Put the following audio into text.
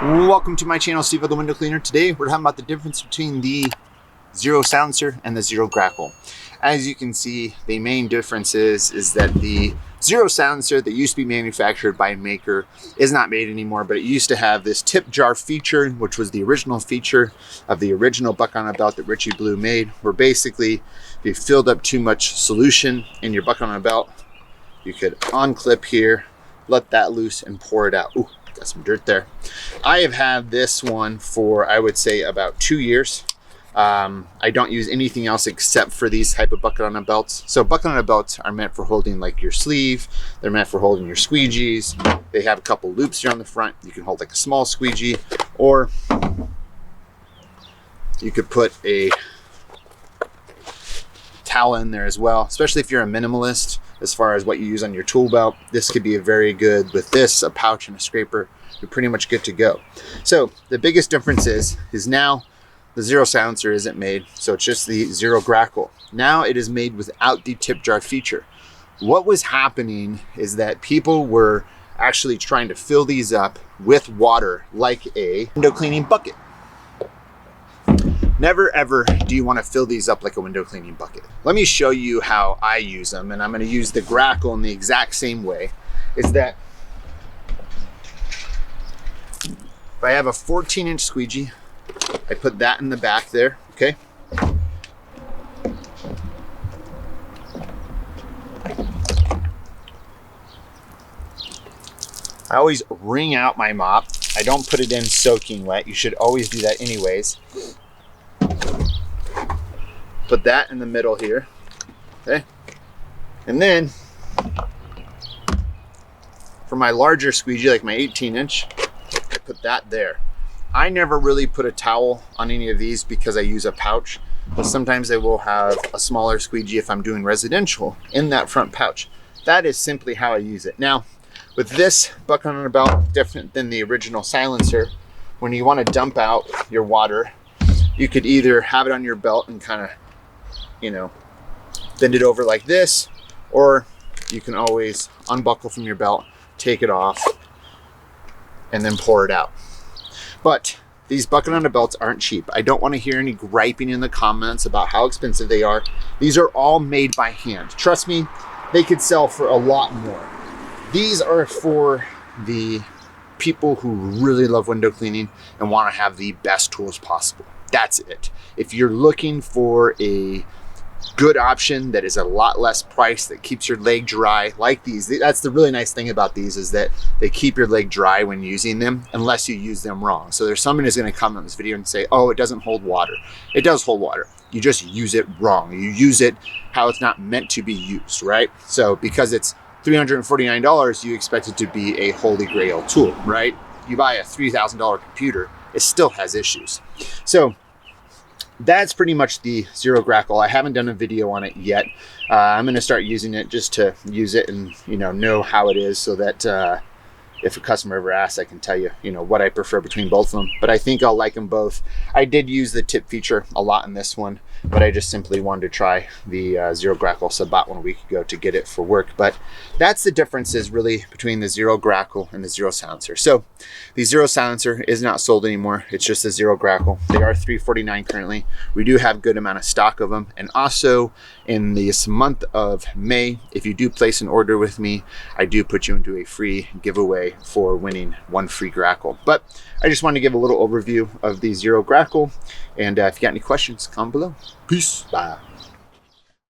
Welcome to my channel, SteveO the Window Cleaner. Today we're talking about the difference between the Xero silencer and the Xero Grackle. As you can see, the main difference is that the Xero silencer that used to be manufactured by a maker is not made anymore, but it used to have this tip jar feature, which was the original feature of the original bucket on a belt that Richie Blue made, where basically if you filled up too much solution in your bucket on a belt, you could unclip here, let that loose and pour it out. Ooh, got some dirt there. I have had this one for, I would say, about 2 years. I don't use anything else except for these type of bucket on a belts. So bucket on a belts are meant for holding like your sleeve. They're meant for holding your squeegees. They have a couple loops here on the front. You can hold like a small squeegee, or you could put a towel in there as well, especially if you're a minimalist as far as what you use on your tool belt. This could be very good with this, a pouch and a scraper. You're pretty much good to go. So the biggest difference is now the Xero silencer isn't made, so it's just the Xero Grackle. Now it is made without the tip jar feature. What was happening is that people were actually trying to fill these up with water like a window cleaning bucket. Never ever do you want to fill these up like a window cleaning bucket. Let me show you how I use them, and I'm going to use the Grackle in the exact same way. Is that if I have a 14-inch squeegee, I put that in the back there, okay? I always wring out my mop. I don't put it in soaking wet. You should always do that anyways. Put that in the middle here, okay? And then for my larger squeegee, like my 18-inch, I put that there. I never really put a towel on any of these because I use a pouch, but sometimes I will have a smaller squeegee if I'm doing residential in that front pouch. That is simply how I use it. Now, with this bucket on a belt, different than the original silencer, when you want to dump out your water, you could either have it on your belt and kind of, bend it over like this, or you can always unbuckle from your belt, take it off, and then pour it out. But these bucket on a belts aren't cheap. I don't want to hear any griping in the comments about how expensive they are. These are all made by hand. Trust me, they could sell for a lot more. These are for the people who really love window cleaning and want to have the best tools possible. That's it. If you're looking for a good option that is a lot less price, that keeps your leg dry, like these, that's the really nice thing about these, is that they keep your leg dry when using them, unless you use them wrong. So there's someone who's going to come on this video and say, oh, it doesn't hold water. It does hold water. You just use it wrong. You use it how it's not meant to be used, right? So because it's $349, you expect it to be a holy grail tool, right? You buy a $3,000 computer, it still has issues. So that's pretty much the Xero Grackle. I haven't done a video on it yet. I'm going to start using it just to use it and know how it is, so that if a customer ever asks, I can tell you what I prefer between both of them. But I think I'll like them both. I did use the tip feature a lot in this one, but I just simply wanted to try the Xero Grackle. So I bought one a week ago to get it for work. But that's the differences really between the Xero Grackle and the Xero silencer. So the Xero silencer is not sold anymore. It's just the Xero Grackle. They are $349 currently. We do have a good amount of stock of them. And also in this month of May, if you do place an order with me, I do put you into a free giveaway for winning one free Grackle. But I just wanted to give a little overview of the Xero Grackle. And if you got any questions, comment below. Peace. Bye.